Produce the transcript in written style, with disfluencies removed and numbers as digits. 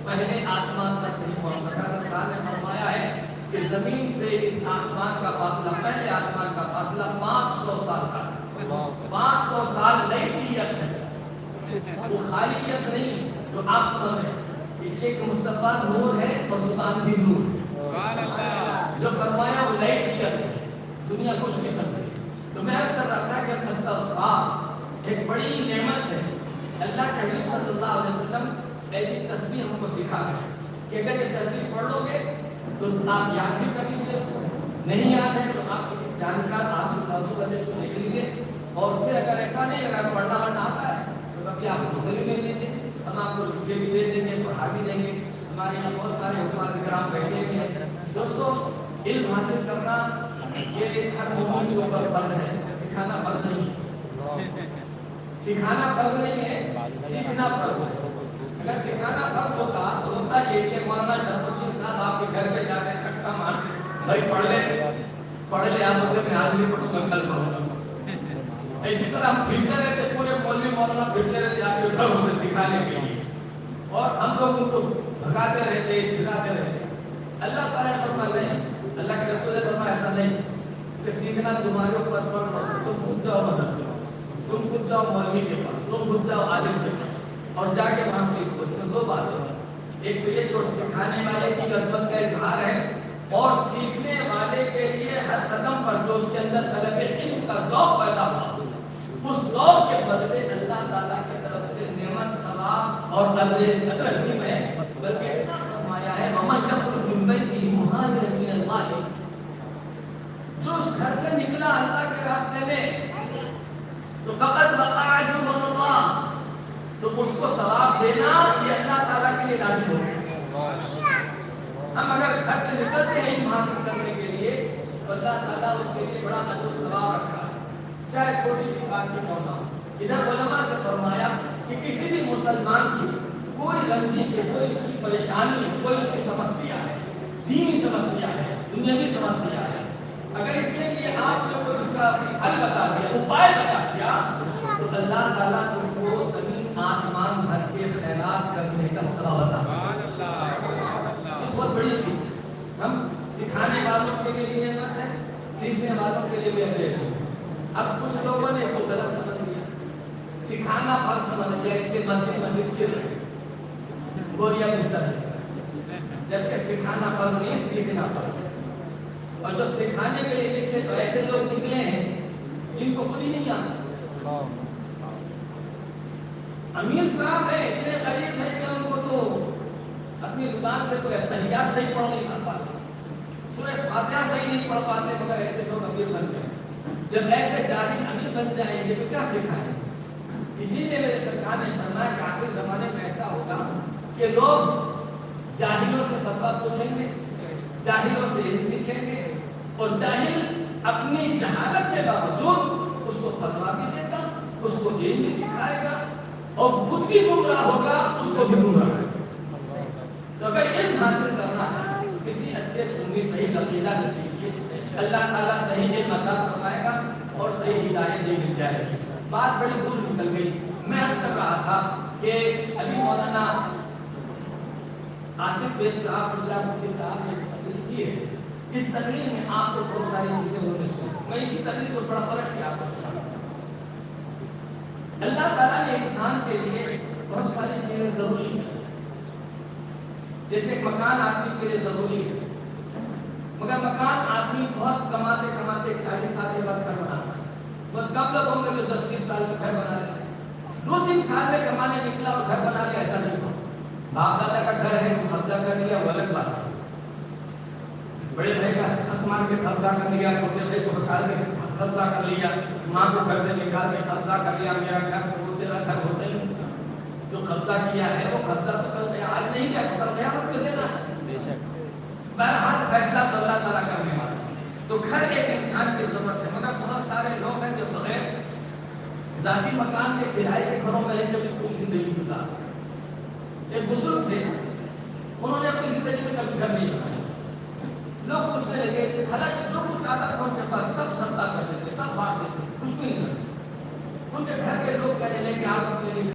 پہلے آسمان تک نہیں پہنچ سکا. سرکار نے فرمایا ہے کہ زمین سے اس آسمان کا فاصلہ، پہلے آسمان کا فاصلہ 500 سال کا. 500 سال لائٹ یس ہے، وہ خالی یس نہیں جو آپ سمجھ رہے ہیں. اس لیے کہ مصطفیٰ نور ہے اور زبان بھی نور ہے. جو فرمایا وہ لائٹ یس ہے، دنیا کچھ بھی سمجھے. تو میں عرض کر رہا تھا کہ استغفار ایک بڑی نعمت ہے. اللہ کے حبیب صلی اللہ علیہ وسلم ایسی تسبیح ہم کو سکھا گئے کہ اگر یہ تسبیح پڑھ لو گے تو آپ یاد بھی کر لیجیے. اس کو نہیں یاد ہے تو آپ کسی جانکار آسو والے اس کو لکھ لیجیے. اور پھر اگر ایسا نہیں، اگر پڑھنا آتا ہے تو کبھی آپ مجھے بھی لے لیجیے، ہم آپ کو لکھ کے بھی دے دیں گے، پڑھا بھی دیں گے. ہمارے یہاں بہت سارے حکمات کرام بیٹھے ہوئے ہیں. دوستو علم حاصل کرنا یہ ہر مومن کے اوپر فرض ہے، سکھانا فرض نہیں. سکھانا فرض نہیں ہے، سیکھنا فرض ہے. اگر سکھانا فرض ہوتا تو ہوتا یہ کہ مولانا شرف الدین صاحب آپ کے گھر پہ جاتے ہیں کھٹکا مارتے، بھائی پڑھ لے آپ ہوتے میں آج بھی پڑھوں گا کل پڑھوں گا. اسی طرح ہم پھرتے رہتے، پورے مولوی مولانا پھرتے رہتے آپ کے گھر ہمیں سکھانے کے لیے، اور ہم لوگ ان کو بھگاتے رہتے، کھلاتے رہتے. اللہ تعالیٰ نے فرمایا نہیں، اللہ کے رسول نے فرمایا ایسا نہیں کہ سیکھنا تمہارے اوپر فرض ہے. تم خود جاؤ مدرسے، تم خود جاؤ مولوی کے پاس، تم خود جاؤ عالم کے پاس اور جا کے وہاں سیکھو. اس میں دو باتیں ہیں. ایک تو یہ جو سکھانے والے کی عظمت کا اظہار ہے، اور سیکھنے والے کے لیے ہر قدم پر جو اس کے اندر طلب علم کا ذوق پیدا ہوا، اس ذوق کے بدلے اللہ تعالیٰ کی طرف سے نعمت، ثواب اور اجر عظیم ہے. بلکہ اتنا فرمایا ہے وَمَنْ يَخْرُجْ مِنْ بَيْتِهِ مُهَاجِرًا إِلَى اللَّهِ، جو اس گھر سے نکلا اللہ کے راستے میں تو فقط وقع اجر من اللہ، تو اس کو ثواب دینا یہ اللہ تعالیٰ کے لیے لازم ہوگا. ہم اگر گھر سے نکلتے ہیں علم حاصل کرنے کے لیے تو اللہ تعالیٰ اس کے لیے بڑا اجر و ثواب رکھا ہے، چاہے چھوٹی سی بات ہی کیوں نہ ہو. ادھر علماء سے فرمایا کہ کسی بھی مسلمان کی کوئی رنجش ہے، کوئی اس کی پریشانی ہے، کوئی اس کی سمسیا ہے، دینی سمسیا ہے، دنیاوی سمسیا ہے، اگر اس کے لیے آپ نے کوئی اس کا حل بتا دیا، اپائے بتا دیا، تو اللہ تعالیٰ تم کو زمین آسمان بھر کے خیرات کرنے کا ثواب عطا فرمائے. یہ بہت بڑی چیز ہے. ہم سکھانے والوں کے لیے بھی نعمت ہے، سیکھنے والوں کے لیے بھی اجر ہے. اب کچھ لوگوں نے اس کو غلط سمجھ لیا، سکھانا فرض سمجھ لیا، اس کے مسجد پھر رہے گوریا بستر ہے، جبکہ سکھانا فرض نہیں، سیکھنا فرض ہے. اور جب سکھانے کے لیے نکلے تو ایسے لوگ نکلے ہیں جن کو خود ہی نہیں آتا. امیر صاحب ہے، اتنے غریب ہے کہ ان کو تو اپنی زبان سے کوئی تحیات صحیح پڑھ نہیں سکتا، سورہ فاتحہ صحیح نہیں پڑھ پاتے، مگر ایسے لوگ امیر بن گئے. جب ایسے جاہل امیر بن جائیں گے تو کیا سکھائیں؟ اسی لیے میرے سرکار نے فرمایا کہ آخر زمانے میں ایسا ہوگا کہ لوگ جاہلوں سے فتویٰ پوچھیں گے، جاہلوں سے علم سیکھیں گے، اور جاہل اپنی جہالت کے باوجود اس کو فتویٰ بھی دے گا، اس کو علم بھی سکھائے گا، اور خود بھی گمراہ ہوگا، اس کو بھی گمراہ کرے گا. تو اگر علم حاصل کرنا ہے کسی اچھے سنی صحیح عقیدہ سے سیکھیے، اللہ تعالیٰ صحیح علم عطا فرمائے گا اور صحیح ہدایت دے مل جائے گی. بات بڑی دور نکل گئی. میں عرض کر رہا تھا کہ ابھی مولانا آصف بیگ صاحب اللہ مفتی صاحب نے تقریر کی ہے. اس تقریر میں آپ کو بہت ساری چیزیں انہوں نے سنی. میں اسی تقریر کو تھوڑا فرق کیا آپ کو سنا. اللہ تعالیٰ نے انسان کے لیے بہت ساری چیزیں ضروری ہیں، جیسے ایک مکان آدمی کے لیے ضروری ہے، مگر مکان آدمی بہت کماتے کماتے 40 سال کے بعد گھر بناتا ہے. بہت کم لوگ ہوں گے جو 10-20 سال میں گھر بنا لیتے ہیں. 2-3 سال میں کمانے نکلا اور گھر بنا لیا، ایسا نہیں ہوا. باپ دادا کا گھر ہے وہ قبضہ کر لیا، وہ الگ بات ہے. بڑے بھائی کا خط مار کے قبضہ کر لیا، چھوٹے بھائی کو ہٹا کے قبضہ کر لیا، ماں کو گھر سے نکال کے قبضہ کر لیا. میرا گھر وہ تیرا گھر ہوتا ہی نہیں. جو قبضہ کیا ہے وہ قبضہ تو کل آج نہیں گیا، کل قیامت میں دینا ہے. بہرحال فیصلہ تو اللہ تعالیٰ کرنے والا. تو گھر ایک انسان کی ضرورت ہے، مگر بہت سارے لوگ ہیں جو بغیر ذاتی مکان کے کرائے کے گھروں میں رہ کے پوری زندگی گزارتے ہیں. ایک بزرگ تھے، انہوں نے اپنی زندگی میں کبھی گھر نہیں بنایا. لوگ پوچھنے لگے، حالانکہ جو کچھ آتا تھا ان کے پاس سب سستا کر دیتے، سب بانٹ دیتے، کچھ بھی نہیں کرتے. ان کے گھر کے لوگ کہنے لگے کہ آپ اپنے لیے